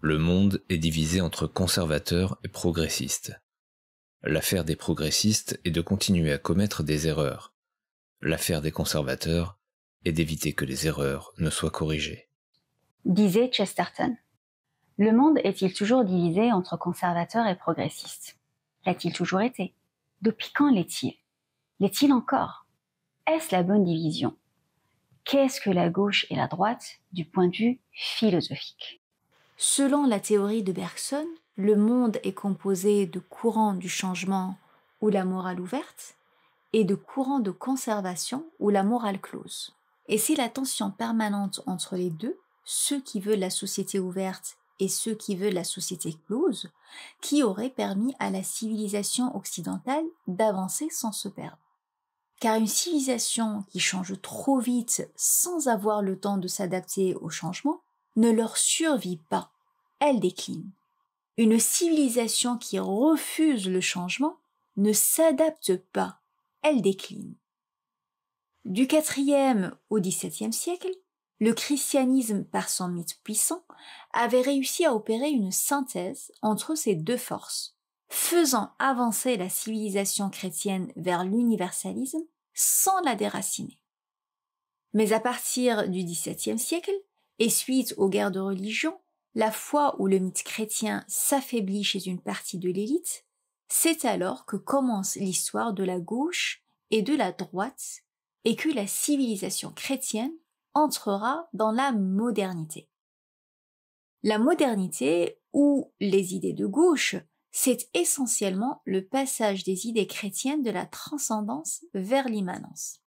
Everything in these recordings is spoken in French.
Le monde est divisé entre conservateurs et progressistes. L'affaire des progressistes est de continuer à commettre des erreurs. L'affaire des conservateurs est d'éviter que les erreurs ne soient corrigées. Disait Chesterton. Le monde est-il toujours divisé entre conservateurs et progressistes? L'a-t-il toujours été? Depuis quand l'est-il? L'est-il encore? Est-ce la bonne division? Qu'est-ce que la gauche et la droite du point de vue philosophique? Selon la théorie de Bergson, le monde est composé de courants du changement ou la morale ouverte et de courants de conservation ou la morale close. Et c'est la tension permanente entre les deux, ceux qui veulent la société ouverte et ceux qui veulent la société close, qui aurait permis à la civilisation occidentale d'avancer sans se perdre. Car une civilisation qui change trop vite sans avoir le temps de s'adapter au changement ne leur survit pas, elle décline. Une civilisation qui refuse le changement ne s'adapte pas, elle décline. Du IVe au XVIIe siècle, le christianisme, par son mythe puissant, avait réussi à opérer une synthèse entre ces deux forces, faisant avancer la civilisation chrétienne vers l'universalisme sans la déraciner. Mais à partir du XVIIe siècle, et suite aux guerres de religion, la foi ou le mythe chrétien s'affaiblit chez une partie de l'élite, c'est alors que commence l'histoire de la gauche et de la droite, et que la civilisation chrétienne entrera dans la modernité. La modernité, ou les idées de gauche, c'est essentiellement le passage des idées chrétiennes de la transcendance vers l'immanence.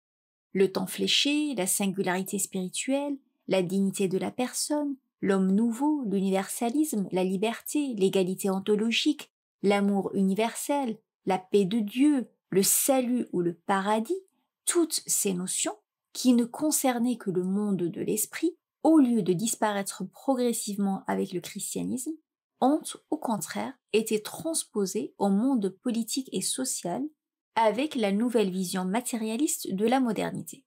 Le temps fléché, la singularité spirituelle, la dignité de la personne, l'homme nouveau, l'universalisme, la liberté, l'égalité ontologique, l'amour universel, la paix de Dieu, le salut ou le paradis, toutes ces notions, qui ne concernaient que le monde de l'esprit, au lieu de disparaître progressivement avec le christianisme, ont, au contraire, été transposées au monde politique et social avec la nouvelle vision matérialiste de la modernité.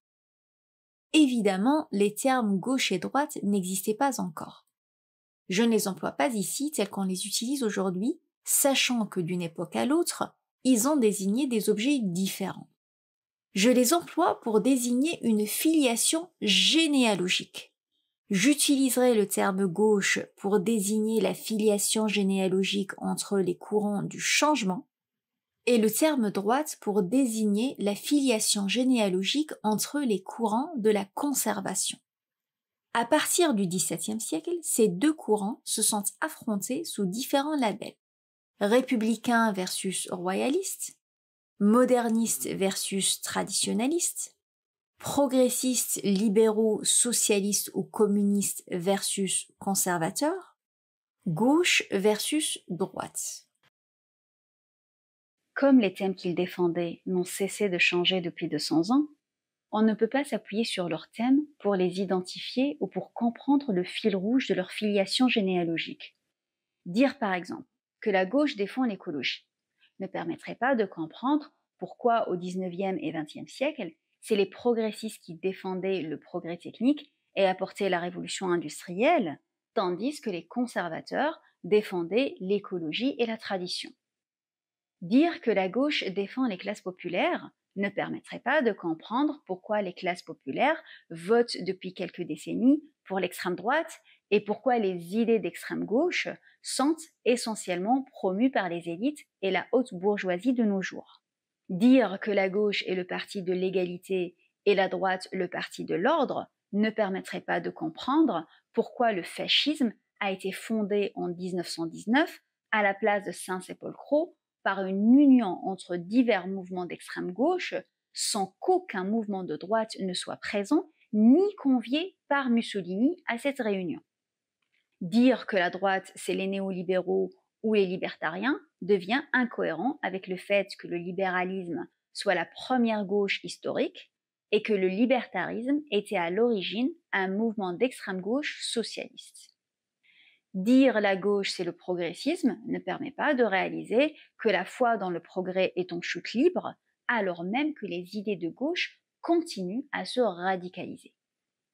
Évidemment, les termes gauche et droite n'existaient pas encore. Je ne les emploie pas ici tels qu'on les utilise aujourd'hui, sachant que d'une époque à l'autre, ils ont désigné des objets différents. Je les emploie pour désigner une filiation généalogique. J'utiliserai le terme gauche pour désigner la filiation généalogique entre les courants du changement et le terme droite pour désigner la filiation généalogique entre les courants de la conservation. À partir du XVIIe siècle, ces deux courants se sont affrontés sous différents labels. Républicain versus royaliste, moderniste versus traditionnaliste, progressistes, libéraux, socialistes ou communistes versus conservateurs, gauche versus droite. Comme les thèmes qu'ils défendaient n'ont cessé de changer depuis 200 ans, on ne peut pas s'appuyer sur leurs thèmes pour les identifier ou pour comprendre le fil rouge de leur filiation généalogique. Dire par exemple que la gauche défend l'écologie ne permettrait pas de comprendre pourquoi au XIXe et XXe siècle, c'est les progressistes qui défendaient le progrès technique et apportaient la révolution industrielle, tandis que les conservateurs défendaient l'écologie et la tradition. Dire que la gauche défend les classes populaires ne permettrait pas de comprendre pourquoi les classes populaires votent depuis quelques décennies pour l'extrême droite et pourquoi les idées d'extrême gauche sont essentiellement promues par les élites et la haute bourgeoisie de nos jours. Dire que la gauche est le parti de l'égalité et la droite le parti de l'ordre ne permettrait pas de comprendre pourquoi le fascisme a été fondé en 1919 à la place de Saint-Sépolcro par une union entre divers mouvements d'extrême gauche sans qu'aucun mouvement de droite ne soit présent ni convié par Mussolini à cette réunion. Dire que la droite, c'est les néolibéraux ou les libertariens devient incohérent avec le fait que le libéralisme soit la première gauche historique et que le libertarisme était à l'origine un mouvement d'extrême gauche socialiste. Dire la gauche c'est le progressisme ne permet pas de réaliser que la foi dans le progrès est en chute libre, alors même que les idées de gauche continuent à se radicaliser.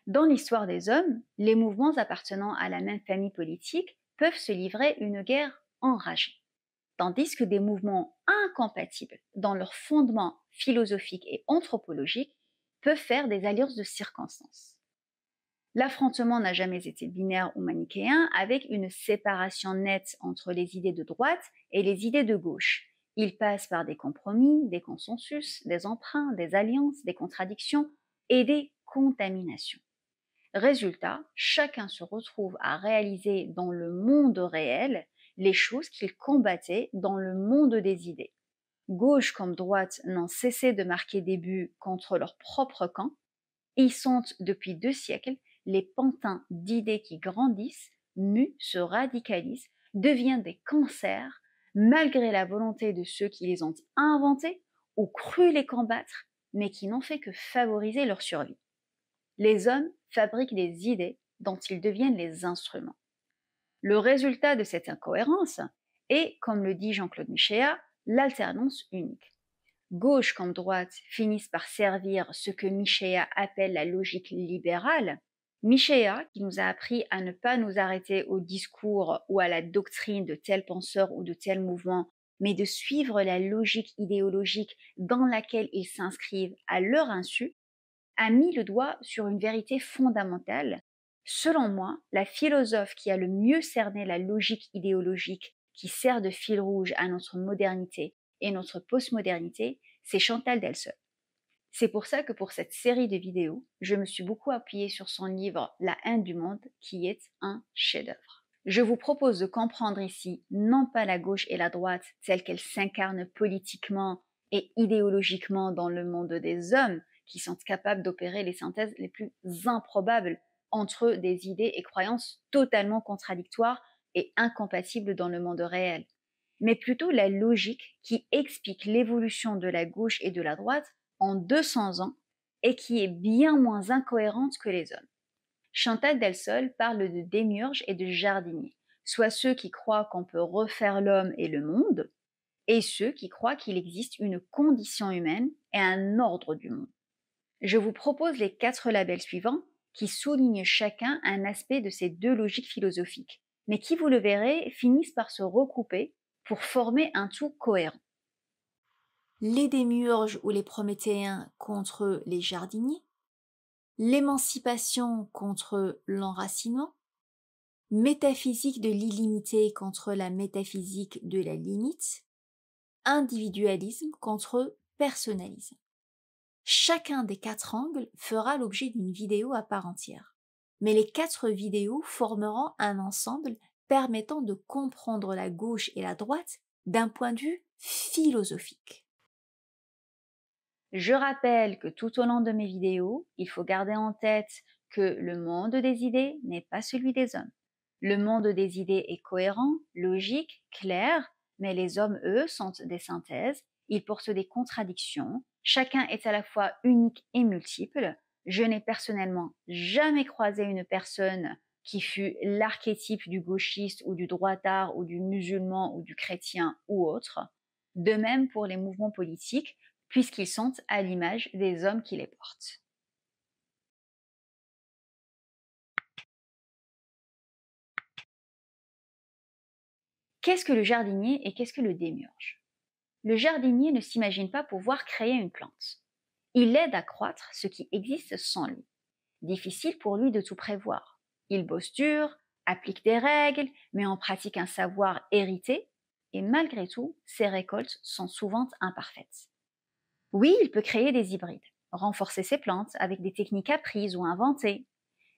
Dans l'histoire des hommes, les mouvements appartenant à la même famille politique peuvent se livrer une guerre enragée, tandis que des mouvements incompatibles dans leur fondement philosophique et anthropologique peuvent faire des alliances de circonstances. L'affrontement n'a jamais été binaire ou manichéen, avec une séparation nette entre les idées de droite et les idées de gauche. Il passe par des compromis, des consensus, des emprunts, des alliances, des contradictions et des contaminations. Résultat, chacun se retrouve à réaliser dans le monde réel les choses qu'il combattait dans le monde des idées. Gauche comme droite n'ont cessé de marquer des buts contre leur propre camp. Ils sont, depuis 2 siècles, les pantins d'idées qui grandissent, muent, se radicalisent, deviennent des cancers, malgré la volonté de ceux qui les ont inventés ou cru les combattre, mais qui n'ont fait que favoriser leur survie. Les hommes fabriquent des idées dont ils deviennent les instruments. Le résultat de cette incohérence est, comme le dit Jean-Claude Michéa, l'alternance unique. Gauche comme droite finissent par servir ce que Michéa appelle la logique libérale. Michéa, qui nous a appris à ne pas nous arrêter au discours ou à la doctrine de tel penseur ou de tel mouvement, mais de suivre la logique idéologique dans laquelle ils s'inscrivent à leur insu, a mis le doigt sur une vérité fondamentale. Selon moi, la philosophe qui a le mieux cerné la logique idéologique qui sert de fil rouge à notre modernité et notre postmodernité, c'est Chantal Delsol. C'est pour ça que pour cette série de vidéos, je me suis beaucoup appuyée sur son livre La haine du monde, qui est un chef-d'œuvre. Je vous propose de comprendre ici non pas la gauche et la droite telles qu'elles s'incarnent politiquement et idéologiquement dans le monde des hommes, qui sont capables d'opérer les synthèses les plus improbables entre des idées et croyances totalement contradictoires et incompatibles dans le monde réel, mais plutôt la logique qui explique l'évolution de la gauche et de la droite en 200 ans et qui est bien moins incohérente que les hommes. Chantal Delsol parle de démiurges et de jardiniers, soit ceux qui croient qu'on peut refaire l'homme et le monde, et ceux qui croient qu'il existe une condition humaine et un ordre du monde. Je vous propose les 4 labels suivants qui soulignent chacun un aspect de ces 2 logiques philosophiques, mais qui, vous le verrez, finissent par se recouper pour former un tout cohérent. Les démiurges ou les prométhéens contre les jardiniers, l'émancipation contre l'enracinement, métaphysique de l'illimité contre la métaphysique de la limite, individualisme contre personnalisme. Chacun des 4 angles fera l'objet d'une vidéo à part entière, mais les 4 vidéos formeront un ensemble permettant de comprendre la gauche et la droite d'un point de vue philosophique. Je rappelle que tout au long de mes vidéos, il faut garder en tête que le monde des idées n'est pas celui des hommes. Le monde des idées est cohérent, logique, clair, mais les hommes, eux, sont des synthèses, ils portent des contradictions, chacun est à la fois unique et multiple. Je n'ai personnellement jamais croisé une personne qui fut l'archétype du gauchiste ou du droitard ou du musulman ou du chrétien ou autre. De même pour les mouvements politiques, puisqu'ils sont à l'image des hommes qui les portent. Qu'est-ce que le jardinier et qu'est-ce que le démiurge? Le jardinier ne s'imagine pas pouvoir créer une plante. Il aide à croître ce qui existe sans lui. Difficile pour lui de tout prévoir. Il bosse dur, applique des règles, met en pratique un savoir hérité, et malgré tout, ses récoltes sont souvent imparfaites. Oui, il peut créer des hybrides, renforcer ses plantes avec des techniques apprises ou inventées,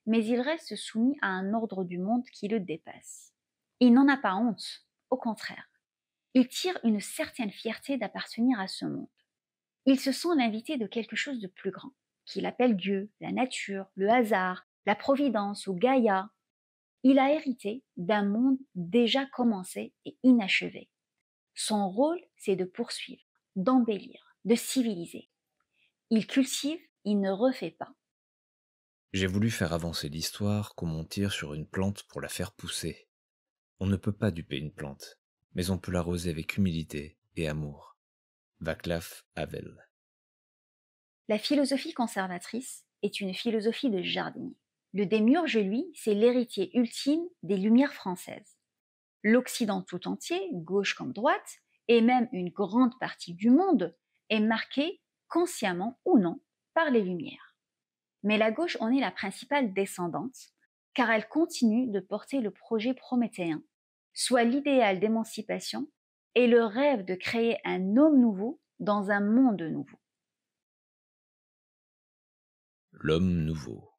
mais il reste soumis à un ordre du monde qui le dépasse. Il n'en a pas honte, au contraire. Il tire une certaine fierté d'appartenir à ce monde. Il se sent l'invité de quelque chose de plus grand, qu'il appelle Dieu, la nature, le hasard, la providence ou Gaïa. Il a hérité d'un monde déjà commencé et inachevé. Son rôle, c'est de poursuivre, d'embellir, de civiliser. Il cultive, il ne refait pas. J'ai voulu faire avancer l'histoire comme on tire sur une plante pour la faire pousser. On ne peut pas duper une plante, mais on peut l'arroser avec humilité et amour. Václav Havel. La philosophie conservatrice est une philosophie de jardinier. Le démiurge, lui, c'est l'héritier ultime des Lumières françaises. L'Occident tout entier, gauche comme droite, et même une grande partie du monde, est marqué, consciemment ou non, par les Lumières. Mais la gauche en est la principale descendante, car elle continue de porter le projet prométhéen, soit l'idéal d'émancipation et le rêve de créer un homme nouveau dans un monde nouveau. L'homme nouveau.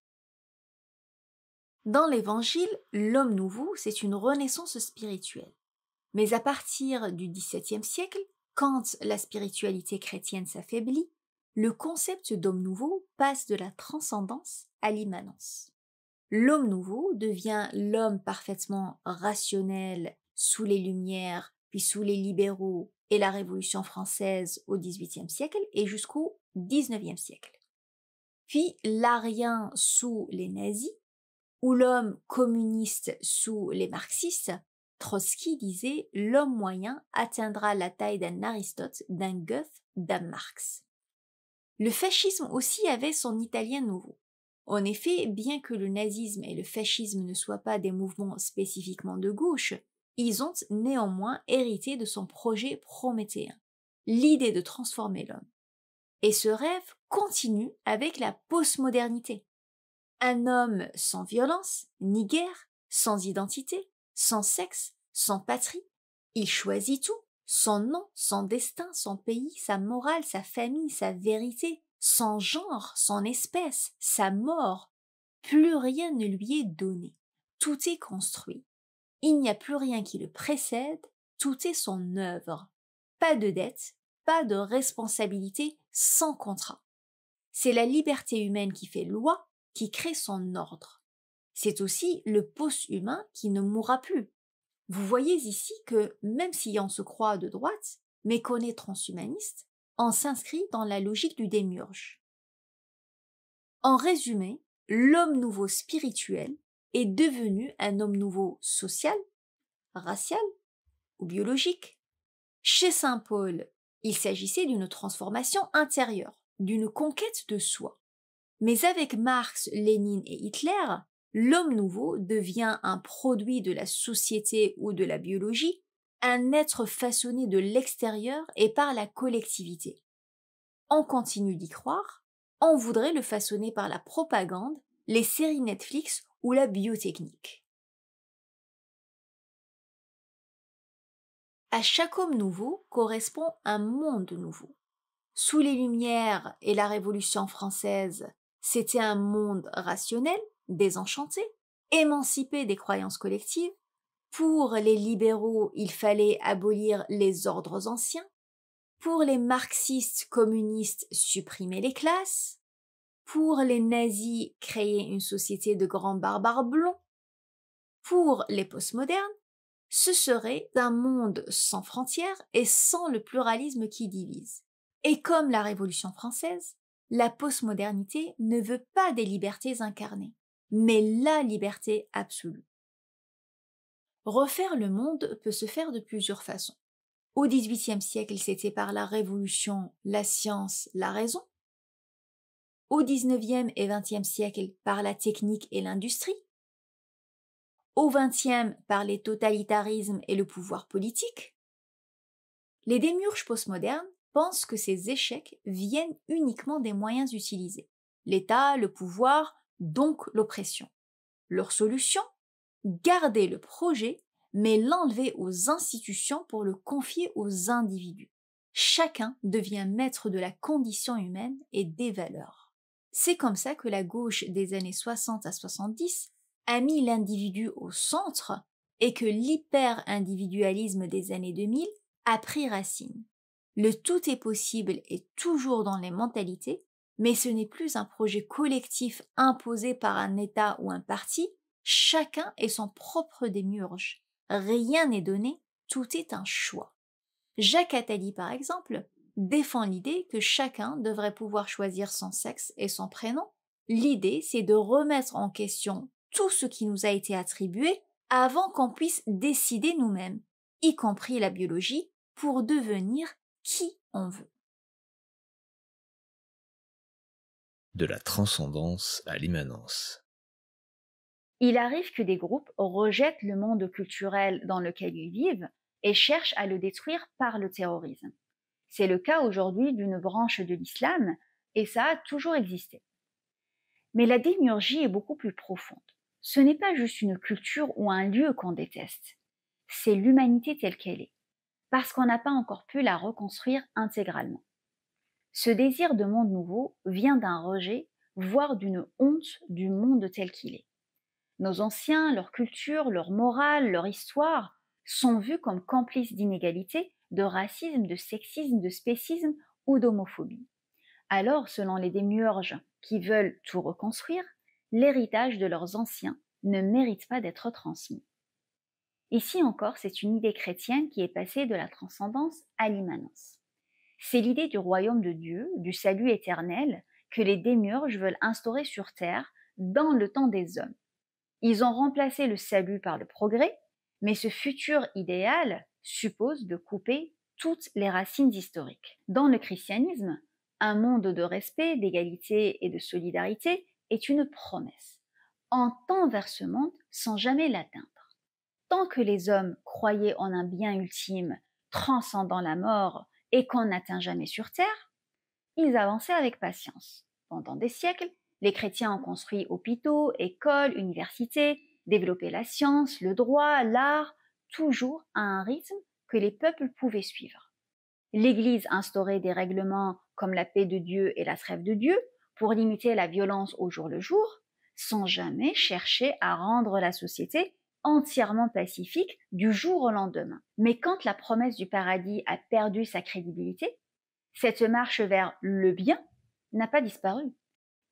Dans l'Évangile, l'homme nouveau, c'est une renaissance spirituelle. Mais à partir du XVIIe siècle, quand la spiritualité chrétienne s'affaiblit, le concept d'homme nouveau passe de la transcendance à l'immanence. L'homme nouveau devient l'homme parfaitement rationnel sous les Lumières, puis sous les libéraux et la Révolution française au XVIIIe siècle et jusqu'au XIXe siècle. Puis l'arien sous les nazis, ou l'homme communiste sous les marxistes. Trotsky disait « L'homme moyen atteindra la taille d'un Aristote, d'un Goethe, d'un Marx ». Le fascisme aussi avait son italien nouveau. En effet, bien que le nazisme et le fascisme ne soient pas des mouvements spécifiquement de gauche, ils ont néanmoins hérité de son projet prométhéen, l'idée de transformer l'homme. Et ce rêve continue avec la postmodernité. Un homme sans violence, ni guerre, sans identité, sans sexe, sans patrie. Il choisit tout, son nom, son destin, son pays, sa morale, sa famille, sa vérité, son genre, son espèce, sa mort. Plus rien ne lui est donné. Tout est construit. Il n'y a plus rien qui le précède, tout est son œuvre. Pas de dette, pas de responsabilité, sans contrat. C'est la liberté humaine qui fait loi, qui crée son ordre. C'est aussi le post-humain qui ne mourra plus. Vous voyez ici que, même si on se croit de droite, mais qu'on est transhumaniste, on s'inscrit dans la logique du démiurge. En résumé, l'homme nouveau spirituel est devenu un homme nouveau social, racial ou biologique. Chez saint Paul, il s'agissait d'une transformation intérieure, d'une conquête de soi. Mais avec Marx, Lénine et Hitler, l'homme nouveau devient un produit de la société ou de la biologie, un être façonné de l'extérieur et par la collectivité. On continue d'y croire, on voudrait le façonner par la propagande, les séries Netflix ou la biotechnique. À chaque homme nouveau correspond un monde nouveau. Sous les Lumières et la Révolution française, c'était un monde rationnel, désenchanté, émancipé des croyances collectives. Pour les libéraux, il fallait abolir les ordres anciens. Pour les marxistes communistes, supprimer les classes. Pour les nazis, créer une société de grands barbares blonds. Pour les postmodernes, ce serait un monde sans frontières et sans le pluralisme qui divise. Et comme la Révolution française, la postmodernité ne veut pas des libertés incarnées, mais la liberté absolue. Refaire le monde peut se faire de plusieurs façons. Au XVIIIe siècle, c'était par la Révolution, la science, la raison. Au XIXe et XXe siècle, par la technique et l'industrie. Au XXe, par les totalitarismes et le pouvoir politique. Les démiurges postmodernes pensent que ces échecs viennent uniquement des moyens utilisés. L'État, le pouvoir, donc l'oppression. Leur solution ? Garder le projet, mais l'enlever aux institutions pour le confier aux individus. Chacun devient maître de la condition humaine et des valeurs. C'est comme ça que la gauche des années 60 à 70 a mis l'individu au centre et que l'hyper-individualisme des années 2000 a pris racine. Le tout est possible est toujours dans les mentalités, mais ce n'est plus un projet collectif imposé par un État ou un parti, chacun est son propre démiurge. Rien n'est donné, tout est un choix. Jacques Attali, par exemple, défend l'idée que chacun devrait pouvoir choisir son sexe et son prénom. L'idée, c'est de remettre en question tout ce qui nous a été attribué avant qu'on puisse décider nous-mêmes, y compris la biologie, pour devenir qui on veut. De la transcendance à l'immanence. Il arrive que des groupes rejettent le monde culturel dans lequel ils vivent et cherchent à le détruire par le terrorisme. C'est le cas aujourd'hui d'une branche de l'islam et ça a toujours existé. Mais la démiurgie est beaucoup plus profonde. Ce n'est pas juste une culture ou un lieu qu'on déteste, c'est l'humanité telle qu'elle est, parce qu'on n'a pas encore pu la reconstruire intégralement. Ce désir de monde nouveau vient d'un rejet, voire d'une honte du monde tel qu'il est. Nos anciens, leur culture, leur morale, leur histoire sont vus comme complices d'inégalités, de racisme, de sexisme, de spécisme ou d'homophobie. Alors, selon les démiurges qui veulent tout reconstruire, l'héritage de leurs anciens ne mérite pas d'être transmis. Ici encore, c'est une idée chrétienne qui est passée de la transcendance à l'immanence. C'est l'idée du royaume de Dieu, du salut éternel, que les démiurges veulent instaurer sur Terre dans le temps des hommes. Ils ont remplacé le salut par le progrès, mais ce futur idéal suppose de couper toutes les racines historiques. Dans le christianisme, un monde de respect, d'égalité et de solidarité est une promesse. On tend vers ce monde sans jamais l'atteindre. Tant que les hommes croyaient en un bien ultime, transcendant la mort et qu'on n'atteint jamais sur Terre, ils avançaient avec patience. Pendant des siècles, les chrétiens ont construit hôpitaux, écoles, universités, développé la science, le droit, l'art, toujours à un rythme que les peuples pouvaient suivre. L'Église instaurait des règlements comme la paix de Dieu et la trêve de Dieu pour limiter la violence au jour le jour, sans jamais chercher à rendre la société entièrement pacifique du jour au lendemain. Mais quand la promesse du paradis a perdu sa crédibilité, cette marche vers le bien n'a pas disparu.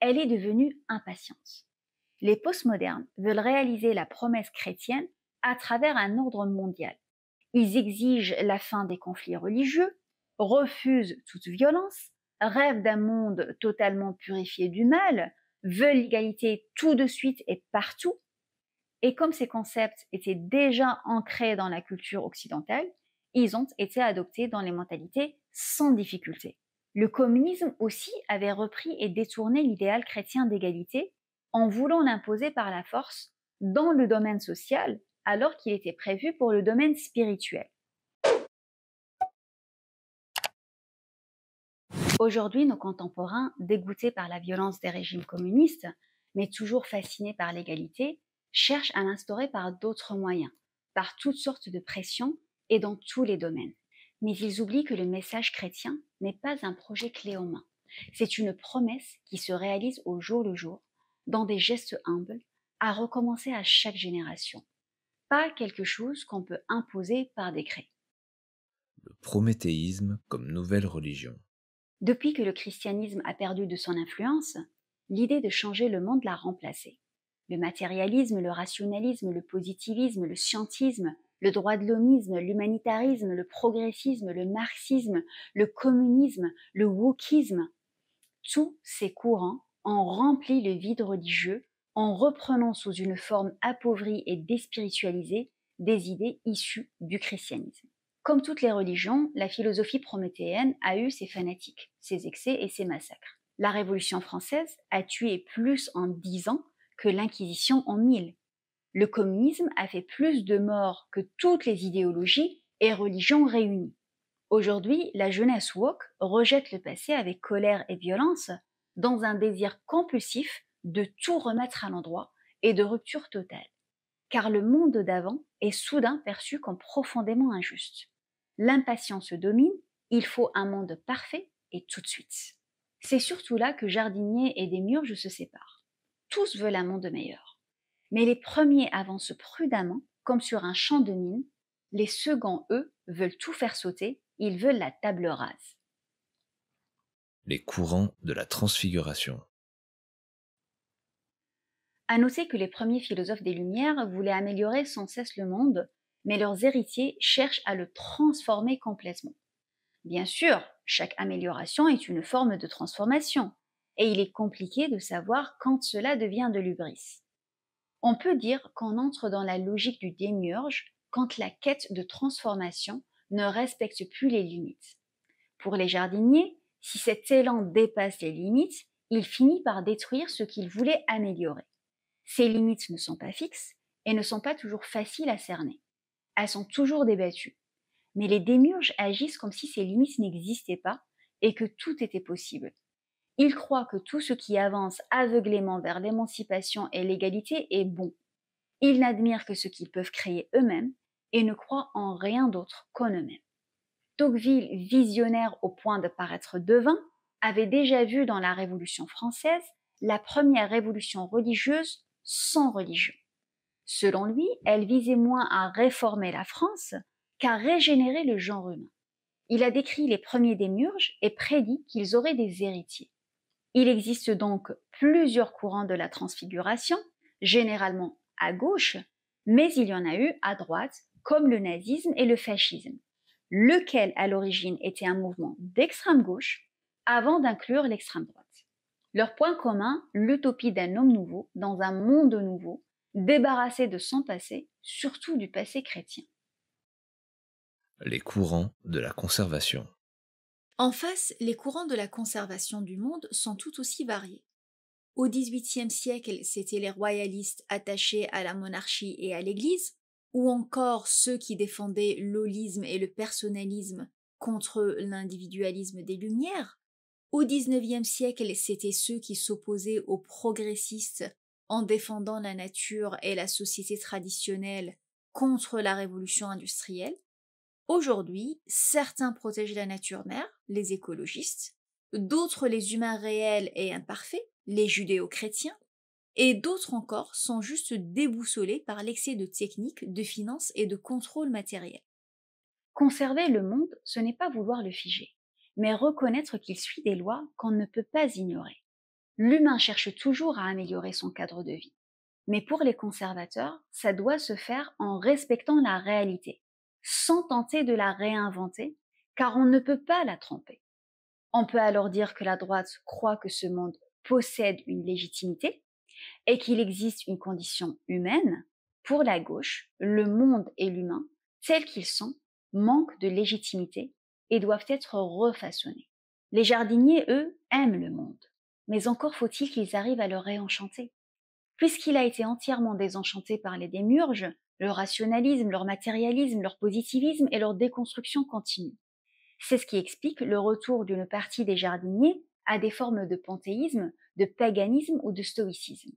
Elle est devenue impatience. Les postmodernes veulent réaliser la promesse chrétienne à travers un ordre mondial. Ils exigent la fin des conflits religieux, refusent toute violence, rêvent d'un monde totalement purifié du mal, veulent l'égalité tout de suite et partout. Et comme ces concepts étaient déjà ancrés dans la culture occidentale, ils ont été adoptés dans les mentalités sans difficulté. Le communisme aussi avait repris et détourné l'idéal chrétien d'égalité en voulant l'imposer par la force dans le domaine social alors qu'il était prévu pour le domaine spirituel. Aujourd'hui, nos contemporains, dégoûtés par la violence des régimes communistes, mais toujours fascinés par l'égalité, cherchent à l'instaurer par d'autres moyens, par toutes sortes de pressions et dans tous les domaines. Mais ils oublient que le message chrétien n'est pas un projet clé en main. C'est une promesse qui se réalise au jour le jour, dans des gestes humbles, à recommencer à chaque génération. Pas quelque chose qu'on peut imposer par décret. Le prométhéisme comme nouvelle religion. Depuis que le christianisme a perdu de son influence, l'idée de changer le monde l'a remplacé. Le matérialisme, le rationalisme, le positivisme, le scientisme, le droit de l'homisme, l'humanitarisme, le progressisme, le marxisme, le communisme, le wokisme, tous ces courants ont rempli le vide religieux en reprenant sous une forme appauvrie et déspiritualisée des idées issues du christianisme. Comme toutes les religions, la philosophie prométhéenne a eu ses fanatiques, ses excès et ses massacres. La Révolution française a tué plus en 10 ans que l'Inquisition en 1000. Le communisme a fait plus de morts que toutes les idéologies et religions réunies. Aujourd'hui, la jeunesse woke rejette le passé avec colère et violence dans un désir compulsif de tout remettre à l'endroit et de rupture totale. Car le monde d'avant est soudain perçu comme profondément injuste. L'impatience domine, il faut un monde parfait et tout de suite. C'est surtout là que jardiniers et démiurges se séparent. Tous veulent un monde meilleur. Mais les premiers avancent prudemment, comme sur un champ de mine. Les seconds, eux, veulent tout faire sauter, ils veulent la table rase. Les courants de la transfiguration. À noter que les premiers philosophes des Lumières voulaient améliorer sans cesse le monde, mais leurs héritiers cherchent à le transformer complètement. Bien sûr, chaque amélioration est une forme de transformation, et il est compliqué de savoir quand cela devient de l'hubris. On peut dire qu'on entre dans la logique du démiurge quand la quête de transformation ne respecte plus les limites. Pour les jardiniers, si cet élan dépasse les limites, il finit par détruire ce qu'il voulait améliorer. Ces limites ne sont pas fixes et ne sont pas toujours faciles à cerner. Elles sont toujours débattues. Mais les démiurges agissent comme si ces limites n'existaient pas et que tout était possible. Ils croient que tout ce qui avance aveuglément vers l'émancipation et l'égalité est bon. Ils n'admirent que ce qu'ils peuvent créer eux-mêmes et ne croient en rien d'autre qu'en eux-mêmes. Tocqueville, visionnaire au point de paraître devin, avait déjà vu dans la Révolution française la première révolution religieuse sans religion. Selon lui, elle visait moins à réformer la France qu'à régénérer le genre humain. Il a décrit les premiers démiurges et prédit qu'ils auraient des héritiers. Il existe donc plusieurs courants de la transfiguration, généralement à gauche, mais il y en a eu à droite, comme le nazisme et le fascisme, lequel à l'origine était un mouvement d'extrême gauche avant d'inclure l'extrême droite. Leur point commun, l'utopie d'un homme nouveau dans un monde nouveau, débarrassé de son passé, surtout du passé chrétien. Les courants de la conservation. En face, les courants de la conservation du monde sont tout aussi variés. Au XVIIIe siècle, c'étaient les royalistes attachés à la monarchie et à l'Église, ou encore ceux qui défendaient l'holisme et le personnalisme contre l'individualisme des Lumières. Au XIXe siècle, c'étaient ceux qui s'opposaient aux progressistes en défendant la nature et la société traditionnelle contre la révolution industrielle. Aujourd'hui, certains protègent la nature mère, les écologistes, d'autres les humains réels et imparfaits, les judéo-chrétiens, et d'autres encore sont juste déboussolés par l'excès de techniques, de finances et de contrôle matériel. Conserver le monde, ce n'est pas vouloir le figer, mais reconnaître qu'il suit des lois qu'on ne peut pas ignorer. L'humain cherche toujours à améliorer son cadre de vie. Mais pour les conservateurs, ça doit se faire en respectant la réalité, sans tenter de la réinventer, car on ne peut pas la tromper. On peut alors dire que la droite croit que ce monde possède une légitimité et qu'il existe une condition humaine. Pour la gauche, le monde et l'humain, tels qu'ils sont, manquent de légitimité et doivent être refaçonnés. Les jardiniers, eux, aiment le monde, mais encore faut-il qu'ils arrivent à le réenchanter. Puisqu'il a été entièrement désenchanté par les démiurges, leur rationalisme, leur matérialisme, leur positivisme et leur déconstruction continue. C'est ce qui explique le retour d'une partie des jardiniers à des formes de panthéisme, de paganisme ou de stoïcisme.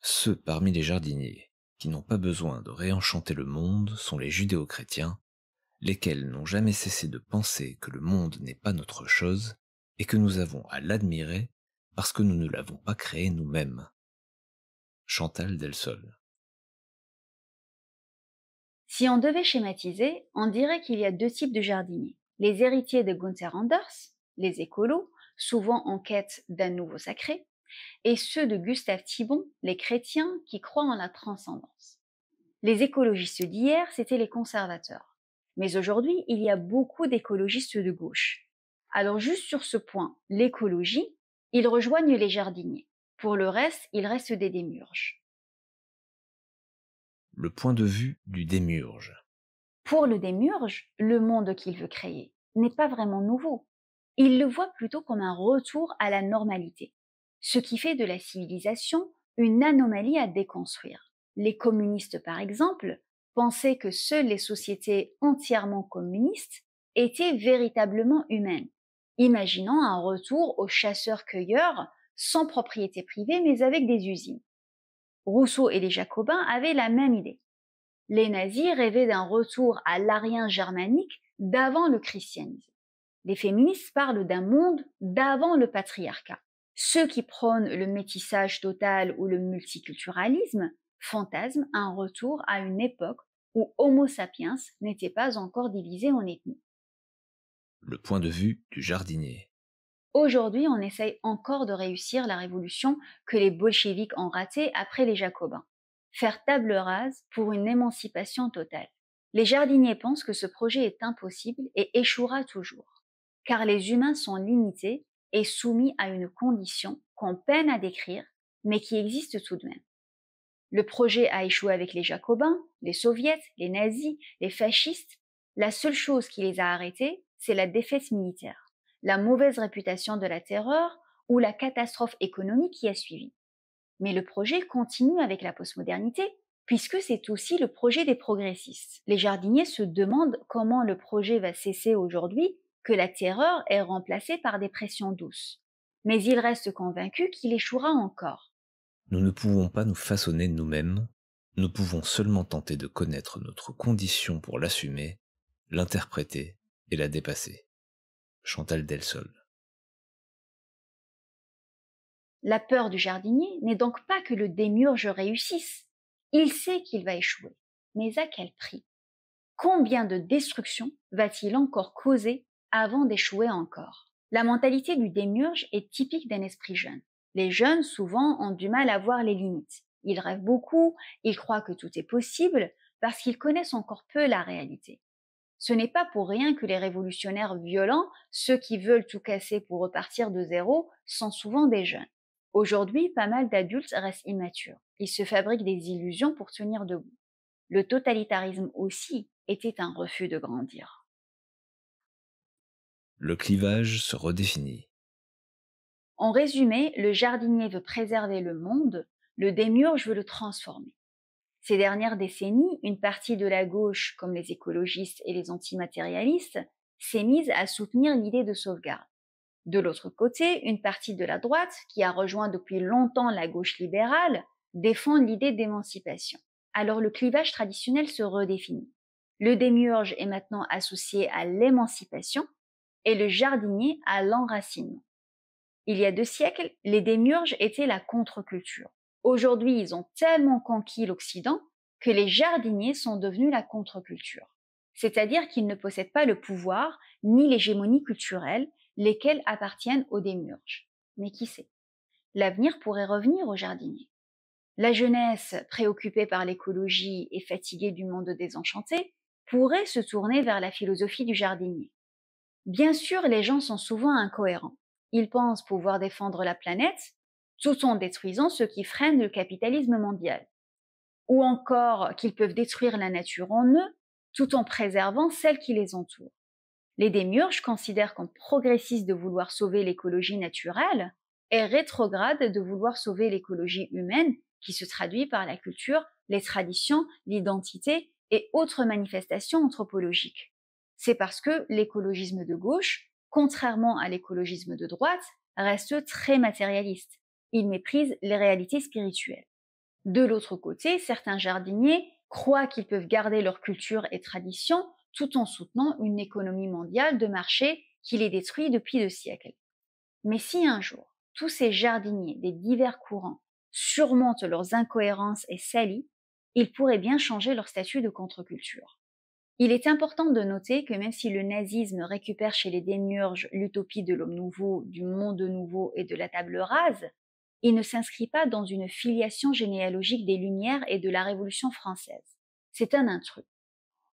Ceux parmi les jardiniers qui n'ont pas besoin de réenchanter le monde sont les judéo-chrétiens, lesquels n'ont jamais cessé de penser que le monde n'est pas notre chose et que nous avons à l'admirer parce que nous ne l'avons pas créé nous-mêmes. Chantal Delsol. Si on devait schématiser, on dirait qu'il y a deux types de jardiniers. Les héritiers de Gunther Anders, les écolos, souvent en quête d'un nouveau sacré, et ceux de Gustave Thibon, les chrétiens qui croient en la transcendance. Les écologistes d'hier, c'étaient les conservateurs. Mais aujourd'hui, il y a beaucoup d'écologistes de gauche. Alors juste sur ce point, l'écologie, ils rejoignent les jardiniers. Pour le reste, il reste des démiurges. Le point de vue du démiurge. Pour le démiurge, le monde qu'il veut créer n'est pas vraiment nouveau. Il le voit plutôt comme un retour à la normalité, ce qui fait de la civilisation une anomalie à déconstruire. Les communistes, par exemple, pensaient que seules les sociétés entièrement communistes étaient véritablement humaines, imaginant un retour aux chasseurs-cueilleurs sans propriété privée mais avec des usines. Rousseau et les Jacobins avaient la même idée. Les nazis rêvaient d'un retour à l'arien germanique d'avant le christianisme. Les féministes parlent d'un monde d'avant le patriarcat. Ceux qui prônent le métissage total ou le multiculturalisme fantasment un retour à une époque où Homo sapiens n'était pas encore divisé en ethnies. Le point de vue du jardinier. Aujourd'hui, on essaye encore de réussir la révolution que les bolcheviks ont ratée après les jacobins. Faire table rase pour une émancipation totale. Les jardiniers pensent que ce projet est impossible et échouera toujours, car les humains sont limités et soumis à une condition qu'on peine à décrire, mais qui existe tout de même. Le projet a échoué avec les jacobins, les soviets, les nazis, les fascistes. La seule chose qui les a arrêtés, c'est la défaite militaire, la mauvaise réputation de la terreur ou la catastrophe économique qui a suivi. Mais le projet continue avec la postmodernité, puisque c'est aussi le projet des progressistes. Les jardiniers se demandent comment le projet va cesser aujourd'hui, que la terreur est remplacée par des pressions douces. Mais ils restent convaincus qu'il échouera encore. Nous ne pouvons pas nous façonner nous-mêmes, nous pouvons seulement tenter de connaître notre condition pour l'assumer, l'interpréter et la dépasser. Chantal Delsol. La peur du jardinier n'est donc pas que le démiurge réussisse. Il sait qu'il va échouer, mais à quel prix? Combien de destruction va-t-il encore causer avant d'échouer encore? La mentalité du démiurge est typique d'un esprit jeune. Les jeunes, souvent, ont du mal à voir les limites. Ils rêvent beaucoup, ils croient que tout est possible, parce qu'ils connaissent encore peu la réalité. Ce n'est pas pour rien que les révolutionnaires violents, ceux qui veulent tout casser pour repartir de zéro, sont souvent des jeunes. Aujourd'hui, pas mal d'adultes restent immatures. Ils se fabriquent des illusions pour tenir debout. Le totalitarisme aussi était un refus de grandir. Le clivage se redéfinit. En résumé, le jardinier veut préserver le monde, le démiurge veut le transformer. Ces dernières décennies, une partie de la gauche, comme les écologistes et les antimatérialistes, s'est mise à soutenir l'idée de sauvegarde. De l'autre côté, une partie de la droite, qui a rejoint depuis longtemps la gauche libérale, défend l'idée d'émancipation. Alors le clivage traditionnel se redéfinit. Le démiurge est maintenant associé à l'émancipation et le jardinier à l'enracinement. Il y a 2 siècles, les démiurges étaient la contre-culture. Aujourd'hui, ils ont tellement conquis l'Occident que les jardiniers sont devenus la contre-culture. C'est-à-dire qu'ils ne possèdent pas le pouvoir ni l'hégémonie culturelle, lesquelles appartiennent aux démiurges. Mais qui sait? L'avenir pourrait revenir aux jardiniers. La jeunesse, préoccupée par l'écologie et fatiguée du monde désenchanté, pourrait se tourner vers la philosophie du jardinier. Bien sûr, les gens sont souvent incohérents. Ils pensent pouvoir défendre la planète tout en détruisant ce qui freine le capitalisme mondial. Ou encore qu'ils peuvent détruire la nature en eux tout en préservant celle qui les entoure. Les démiurges considèrent comme progressiste de vouloir sauver l'écologie naturelle et rétrograde de vouloir sauver l'écologie humaine qui se traduit par la culture, les traditions, l'identité et autres manifestations anthropologiques. C'est parce que l'écologisme de gauche, contrairement à l'écologisme de droite, reste très matérialiste. Il méprise les réalités spirituelles. De l'autre côté, certains jardiniers croient qu'ils peuvent garder leur culture et tradition tout en soutenant une économie mondiale de marché qui les détruit depuis 2 siècles. Mais si un jour, tous ces jardiniers des divers courants surmontent leurs incohérences et s'allient, ils pourraient bien changer leur statut de contre-culture. Il est important de noter que même si le nazisme récupère chez les démiurges l'utopie de l'homme nouveau, du monde nouveau et de la table rase, il ne s'inscrit pas dans une filiation généalogique des Lumières et de la Révolution française. C'est un intrus.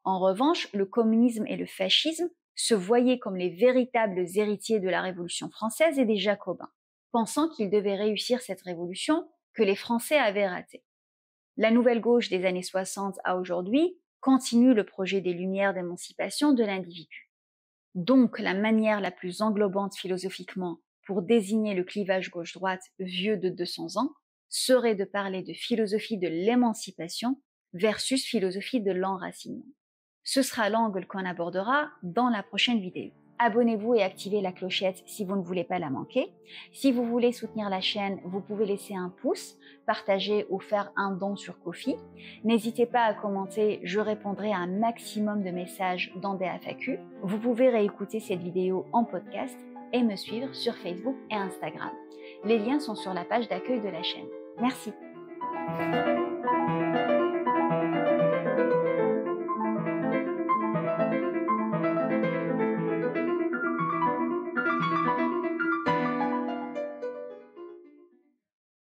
En revanche, le communisme et le fascisme se voyaient comme les véritables héritiers de la Révolution française et des Jacobins, pensant qu'ils devaient réussir cette révolution que les Français avaient ratée. La nouvelle gauche des années 60 à aujourd'hui continue le projet des Lumières d'émancipation de l'individu. Donc, la manière la plus englobante philosophiquement pour désigner le clivage gauche-droite vieux de 200 ans serait de parler de philosophie de l'émancipation versus philosophie de l'enracinement. Ce sera l'angle qu'on abordera dans la prochaine vidéo. Abonnez-vous et activez la clochette si vous ne voulez pas la manquer. Si vous voulez soutenir la chaîne, vous pouvez laisser un pouce, partager ou faire un don sur Ko-fi. N'hésitez pas à commenter, je répondrai à un maximum de messages dans des FAQ. Vous pouvez réécouter cette vidéo en podcast et me suivre sur Facebook et Instagram. Les liens sont sur la page d'accueil de la chaîne. Merci.